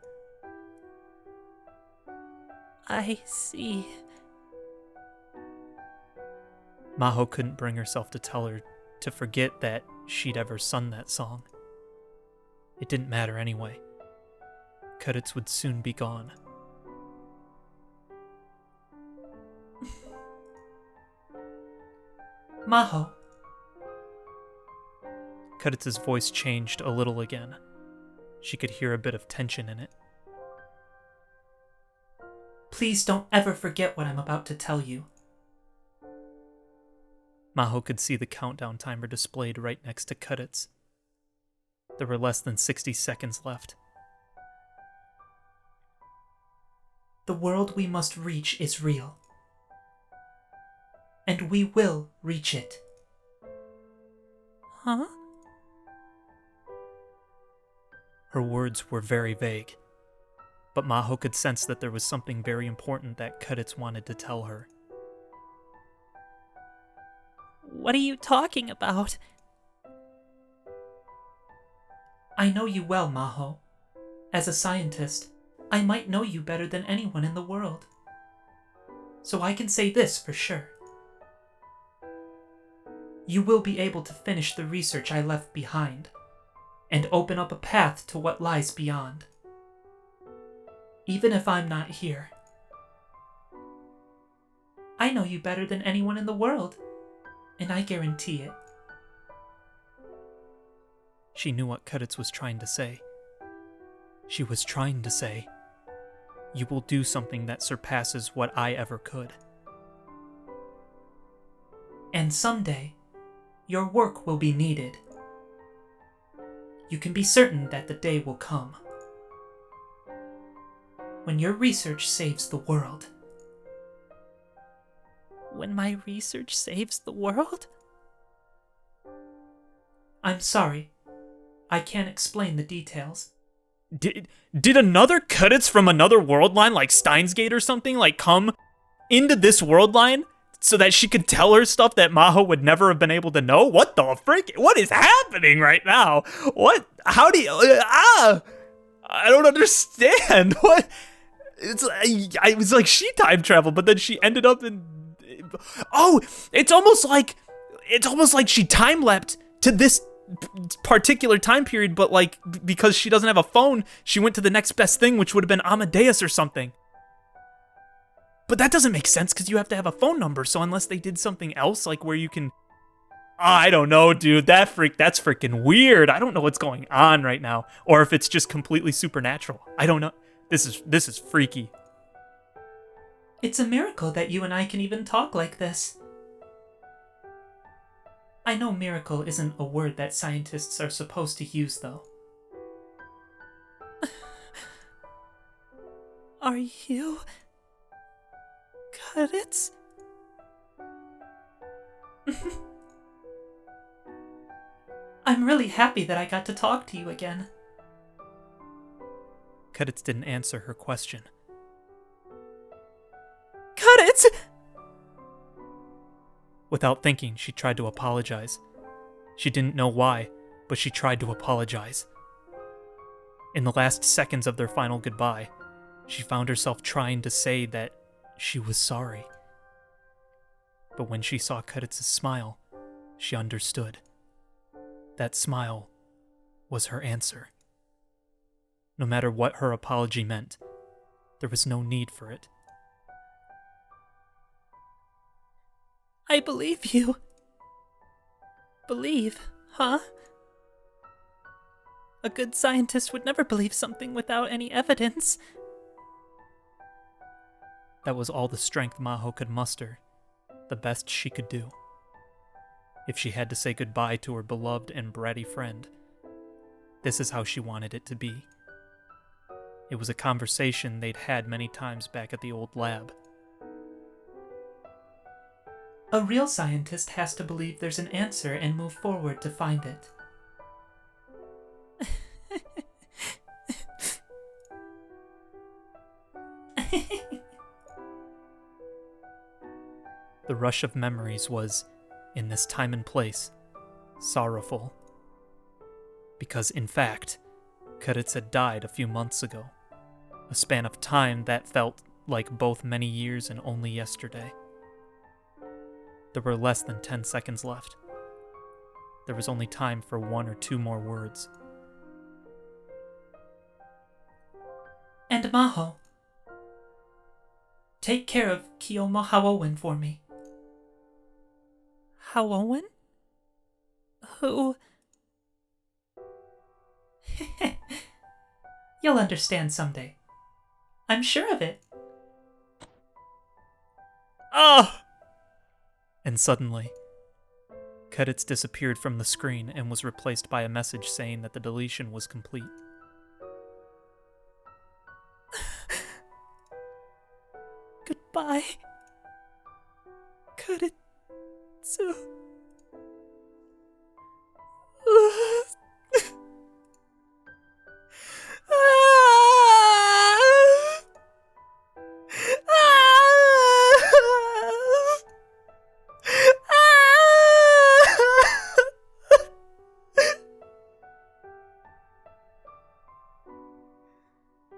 I see. Maho couldn't bring herself to tell her to forget that she'd ever sung that song. It didn't matter anyway. Cudits would soon be gone. Maho. Kudit's voice changed a little again. She could hear a bit of tension in it. Please don't ever forget what I'm about to tell you. Maho could see the countdown timer displayed right next to Kudit's. There were less than 60 seconds left. The world we must reach is real. And we will reach it. Huh? Her words were very vague, but Maho could sense that there was something very important that Kudit's wanted to tell her. What are you talking about? I know you well, Maho. As a scientist, I might know you better than anyone in the world. So I can say this for sure. You will be able to finish the research I left behind, and open up a path to what lies beyond. Even if I'm not here. I know you better than anyone in the world, and I guarantee it. She knew what Kudit's was trying to say. She was trying to say, "You will do something that surpasses what I ever could." And someday, your work will be needed. You can be certain that the day will come. When your research saves the world. When my research saves the world? I'm sorry. I can't explain the details. Did another Kudit's from another world line, like Steins Gate or something, like come into this world line so that she could tell her stuff that Maho would never have been able to know? What the frick? What is happening right now? What? How do you... I don't understand. What? It was like she time traveled, but then she ended up in... Oh, it's almost like she time leapt to this particular time period, but like because she doesn't have a phone, she went to the next best thing, which would have been Amadeus or something. But that doesn't make sense because you have to have a phone number. So unless they did something else, like where you can, I don't know, dude. That's freaking weird. I don't know what's going on right now, or if it's just completely supernatural. I don't know. This is freaky. It's a miracle that you and I can even talk like this. I know miracle isn't a word that scientists are supposed to use, though. Are you... Kudit's? I'm really happy that I got to talk to you again. Kudit's didn't answer her question. Kudit's! Without thinking, she tried to apologize. She didn't know why, but she tried to apologize. In the last seconds of their final goodbye, she found herself trying to say that she was sorry. But when she saw Kudit's smile, she understood. That smile was her answer. No matter what her apology meant, there was no need for it. I believe you. Believe, huh? A good scientist would never believe something without any evidence. That was all the strength Maho could muster, the best she could do. If she had to say goodbye to her beloved and bratty friend, this is how she wanted it to be. It was a conversation they'd had many times back at the old lab. A real scientist has to believe there's an answer and move forward to find it. The rush of memories was, in this time and place, sorrowful. Because, in fact, Kudit's had died a few months ago. A span of time that felt like both many years and only yesterday. There were less than 10 seconds left. There was only time for 1 or 2 more words. And Maho, take care of Kiyomo Hawowen for me. How Owen? Who? You'll understand someday. I'm sure of it. Ah! And suddenly, credits disappeared from the screen and was replaced by a message saying that the deletion was complete. Goodbye. Karetsu.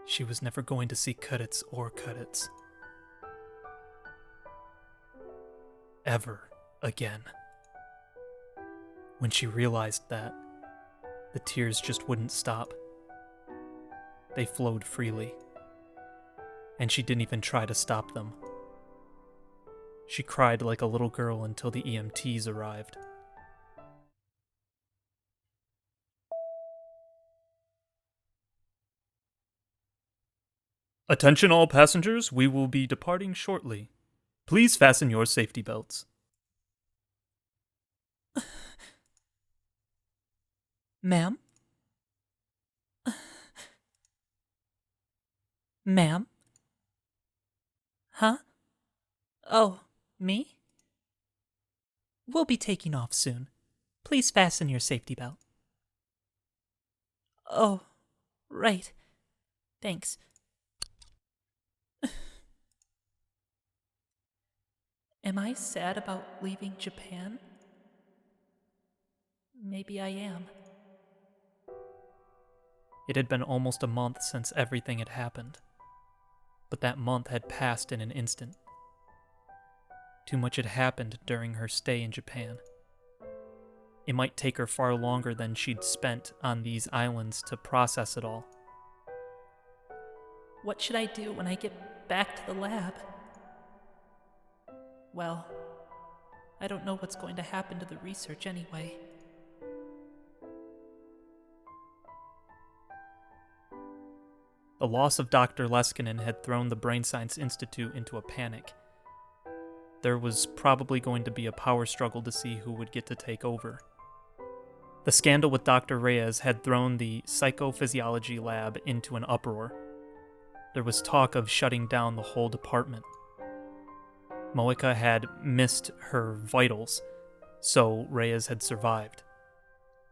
She was never going to see Cudits or Cudits. Ever again. When she realized that, the tears just wouldn't stop. They flowed freely. And she didn't even try to stop them. She cried like a little girl until the EMTs arrived. Attention all passengers, we will be departing shortly. Please fasten your safety belts. Ma'am? Ma'am? Huh? Oh, me? We'll be taking off soon. Please fasten your safety belt. Oh, right. Thanks. Am I sad about leaving Japan? Maybe I am. It had been almost a month since everything had happened. But that month had passed in an instant. Too much had happened during her stay in Japan. It might take her far longer than she'd spent on these islands to process it all. What should I do when I get back to the lab? Well, I don't know what's going to happen to the research anyway. The loss of Dr. Leskinen had thrown the Brain Science Institute into a panic. There was probably going to be a power struggle to see who would get to take over. The scandal with Dr. Reyes had thrown the psychophysiology lab into an uproar. There was talk of shutting down the whole department. Moeka had missed her vitals, so Reyes had survived.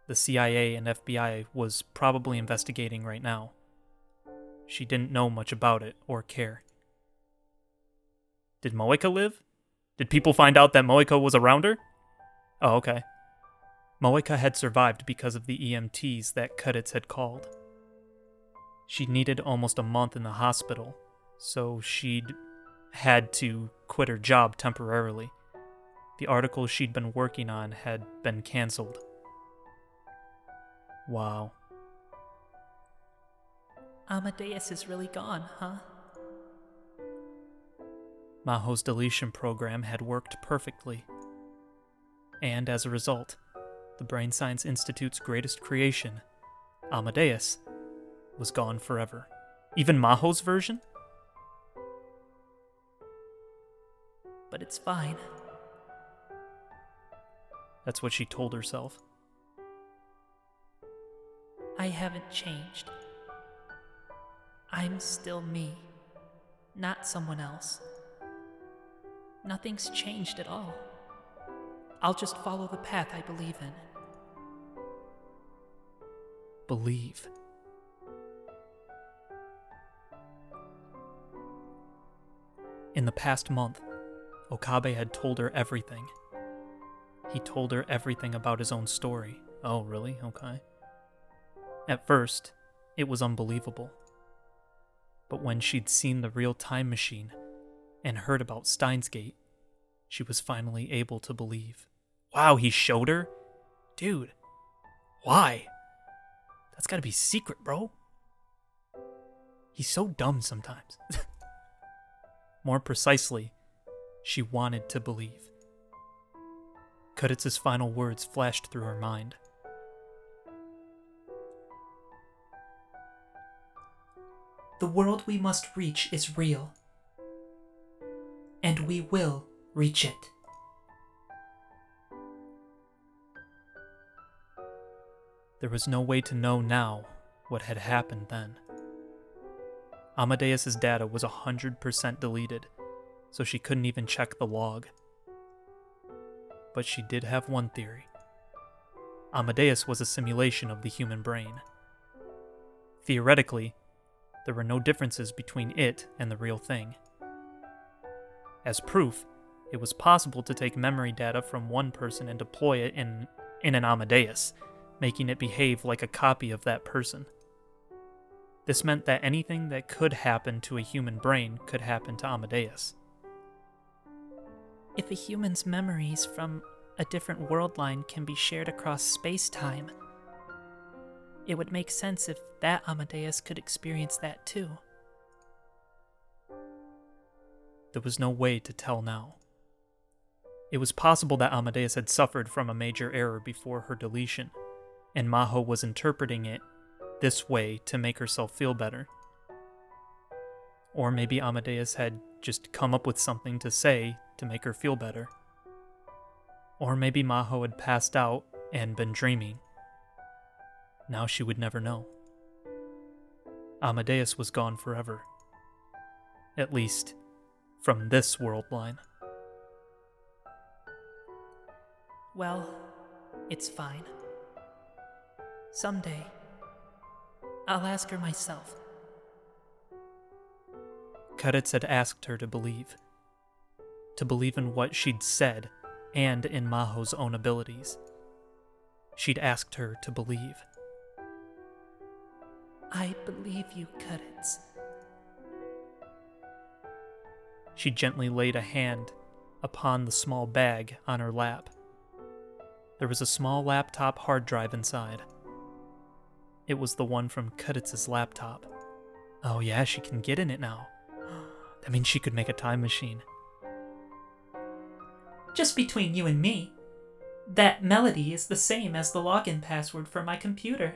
The CIA and FBI was probably investigating right now. She didn't know much about it or care. Did Moeka live? Did people find out that Moeka was around her? Oh, okay. Moeka had survived because of the EMTs that Cudits had called. She needed almost a month in the hospital, so she'd had to quit her job temporarily. The article she'd been working on had been canceled. Wow. Amadeus is really gone, huh? Maho's deletion program had worked perfectly. And as a result, the Brain Science Institute's greatest creation, Amadeus, was gone forever. Even Maho's version? But it's fine. That's what she told herself. I haven't changed. I'm still me, not someone else. Nothing's changed at all. I'll just follow the path I believe in. Believe. In the past month, Okabe had told her everything. He told her everything about his own story. Oh, really? Okay. At first, it was unbelievable. But when she'd seen the real time machine and heard about Steins Gate, she was finally able to believe. Wow, he showed her? Dude, why? That's gotta be secret, bro. He's so dumb sometimes. More precisely, she wanted to believe. Kuritz's final words flashed through her mind. The world we must reach is real. And we will reach it. There was no way to know now what had happened then. Amadeus's data was 100% deleted, so she couldn't even check the log. But she did have one theory. Amadeus was a simulation of the human brain. Theoretically, there were no differences between it and the real thing. As proof, it was possible to take memory data from one person and deploy it in an Amadeus, making it behave like a copy of that person. This meant that anything that could happen to a human brain could happen to Amadeus. If a human's memories from a different world line can be shared across space-time, it would make sense if that Amadeus could experience that too. There was no way to tell now. It was possible that Amadeus had suffered from a major error before her deletion, and Maho was interpreting it this way to make herself feel better. Or maybe Amadeus had just come up with something to say to make her feel better. Or maybe Maho had passed out and been dreaming. Now she would never know. Amadeus was gone forever. At least, from this world line. Well, it's fine. Someday, I'll ask her myself. Kuritz had asked her to believe in what she'd said and in Maho's own abilities. She'd asked her to believe. I believe you, Kuritz. She gently laid a hand upon the small bag on her lap. There was a small laptop hard drive inside. It was the one from Kuritz's laptop. Oh yeah, she can get in it now. That means she could make a time machine. Just between you and me, that melody is the same as the login password for my computer.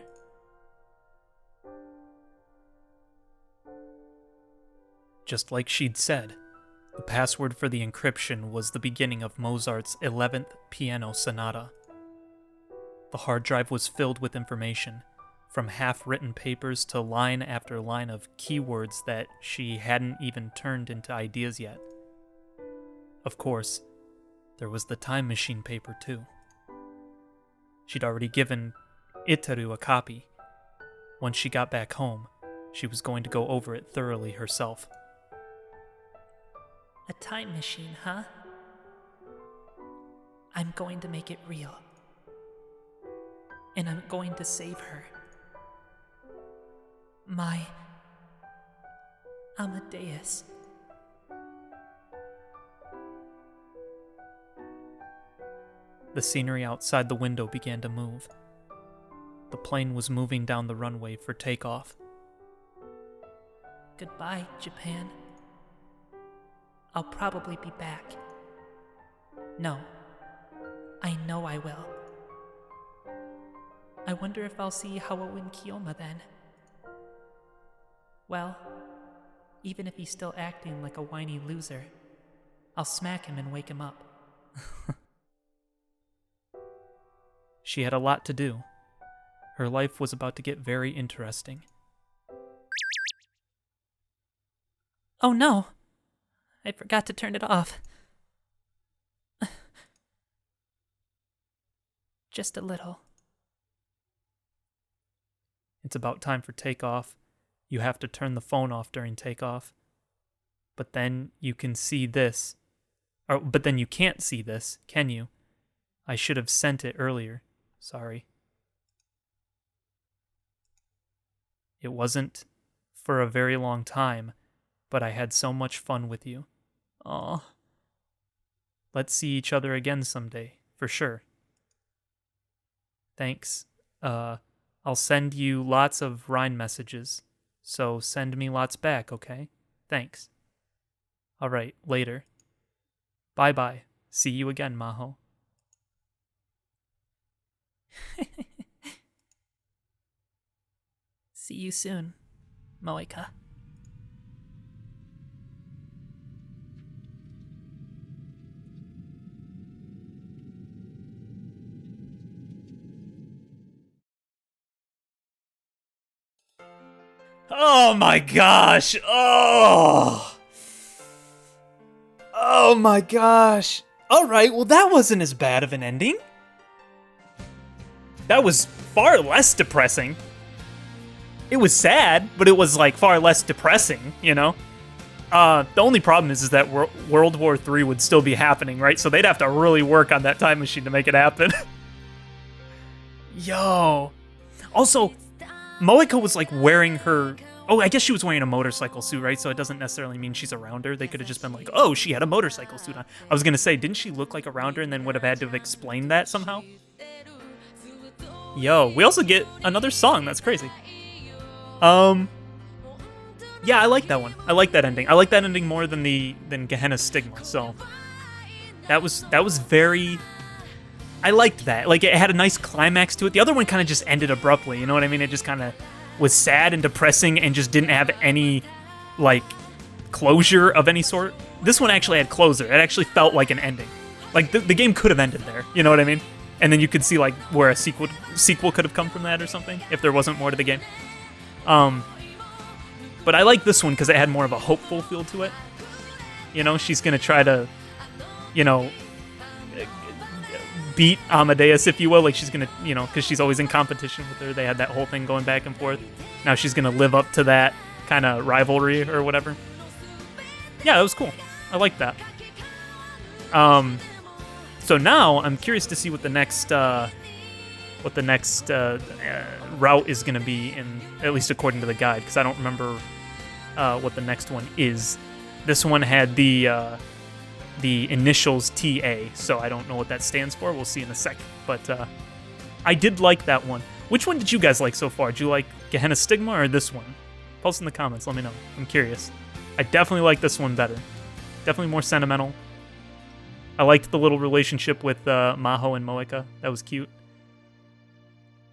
Just like she'd said, the password for the encryption was the beginning of Mozart's 11th Piano Sonata. The hard drive was filled with information, from half-written papers to line after line of keywords that she hadn't even turned into ideas yet. Of course, there was the time machine paper too. She'd already given Itaru a copy. Once she got back home, she was going to go over it thoroughly herself. A time machine, huh? I'm going to make it real. And I'm going to save her. My Amadeus. The scenery outside the window began to move. The plane was moving down the runway for takeoff. Goodbye, Japan. I'll probably be back. No, I know I will. I wonder if I'll see Hao in Kiyoma then. Well, even if he's still acting like a whiny loser, I'll smack him and wake him up. She had a lot to do. Her life was about to get very interesting. Oh no! I forgot to turn it off. Just a little. It's about time for takeoff. You have to turn the phone off during takeoff. But then you can see this. But then you can't see this, can you? I should have sent it earlier. Sorry. It wasn't for a very long time, but I had so much fun with you. Aw. Let's see each other again someday, for sure. Thanks. I'll send you lots of Rhine messages, so send me lots back, okay? Thanks. Alright, later. Bye-bye. See you again, Maho. See you soon, Moeka. Oh my gosh! Oh my gosh! Alright, well that wasn't as bad of an ending. That was far less depressing. It was sad, but it was like far less depressing, you know? The only problem is that World War III would still be happening, right? So they'd have to really work on that time machine to make it happen. Yo. Also, Moeka was like wearing her... Oh, I guess she was wearing a motorcycle suit, right? So it doesn't necessarily mean she's a rounder. They could have just been like, oh, she had a motorcycle suit on. I was going to say, didn't she look like a rounder and then would have had to have explained that somehow? Yo, we also get another song. That's crazy. Yeah, I like that one. I like that ending. I like that ending more than Gehenna's Stigma. So that was very... I liked that. Like, it had a nice climax to it. The other one kind of just ended abruptly, you know what I mean? It just kind of was sad and depressing and just didn't have any, like, closure of any sort. This one actually had closure. It actually felt like an ending. Like, the game could have ended there, you know what I mean? And then you could see, like, where a sequel could have come from that or something, if there wasn't more to the game. But I like this one because it had more of a hopeful feel to it. You know, she's going to try to, you know... beat Amadeus, if you will. Like, she's gonna, you know, because she's always in competition with her. They had that whole thing going back and forth. Now she's gonna live up to that kind of rivalry or whatever. Yeah, that was cool. I like that. So now I'm curious to see what the next route is gonna be, in at least according to the guide, because I don't remember what the next one is. This one had the initials TA, so I don't know what that stands for. We'll see in a sec. But I did like that one. Which one did you guys like so far? Did you like Gehenna's Stigma or this one? Post in the comments, let me know. I'm curious. I definitely like this one better. Definitely more sentimental. I liked the little relationship with Maho and Moeka. That was cute.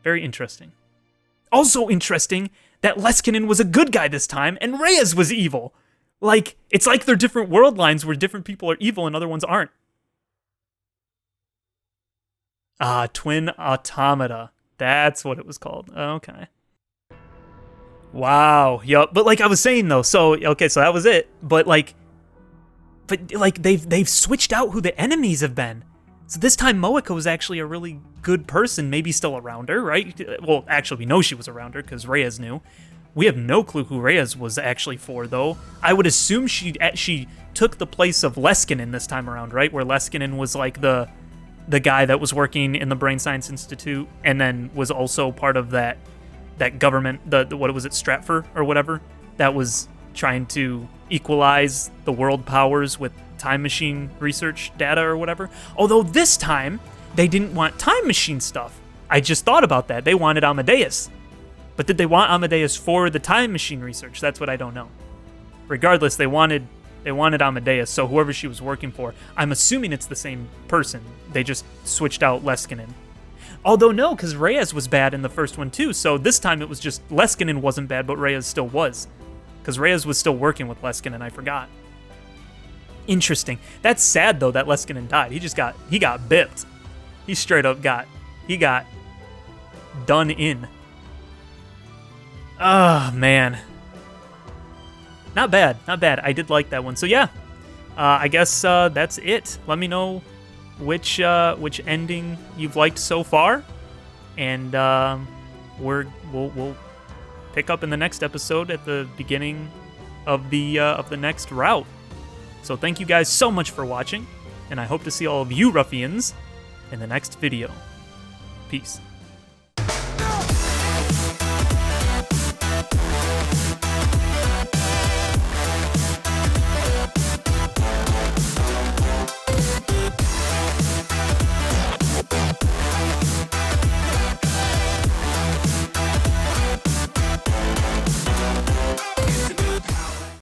Very interesting. Also interesting that Leskinen was a good guy this time and Reyes was evil. Like, it's like they're different world lines where different people are evil and other ones aren't. Twin Automata. That's what it was called. Okay. Wow. Yup. But like I was saying though, so okay, so that was it. But they've switched out who the enemies have been. So this time Moeka was actually a really good person, maybe still a rounder, right? Well, actually we know she was a rounder because Reyes knew. We have no clue who Reyes was actually for, though. I would assume she took the place of Leskinen this time around, right? Where Leskinen was like the guy that was working in the Brain Science Institute, and then was also part of that government, what was it, Stratfor or whatever, that was trying to equalize the world powers with time machine research data or whatever. Although this time they didn't want time machine stuff. I just thought about that. They wanted Amadeus. But did they want Amadeus for the time machine research? That's what I don't know. Regardless, they wanted Amadeus, so whoever she was working for, I'm assuming it's the same person. They just switched out Leskinen. Although no, because Reyes was bad in the first one too, so this time it was just Leskinen wasn't bad, but Reyes still was. Because Reyes was still working with Leskinen, I forgot. Interesting. That's sad though that Leskinen died. He got bipped. He straight up got done in. Oh, man. Not bad. Not bad. I did like that one. So, yeah. I guess that's it. Let me know which ending you've liked so far. And we'll pick up in the next episode at the beginning of the next route. So, thank you guys so much for watching. And I hope to see all of you ruffians in the next video. Peace.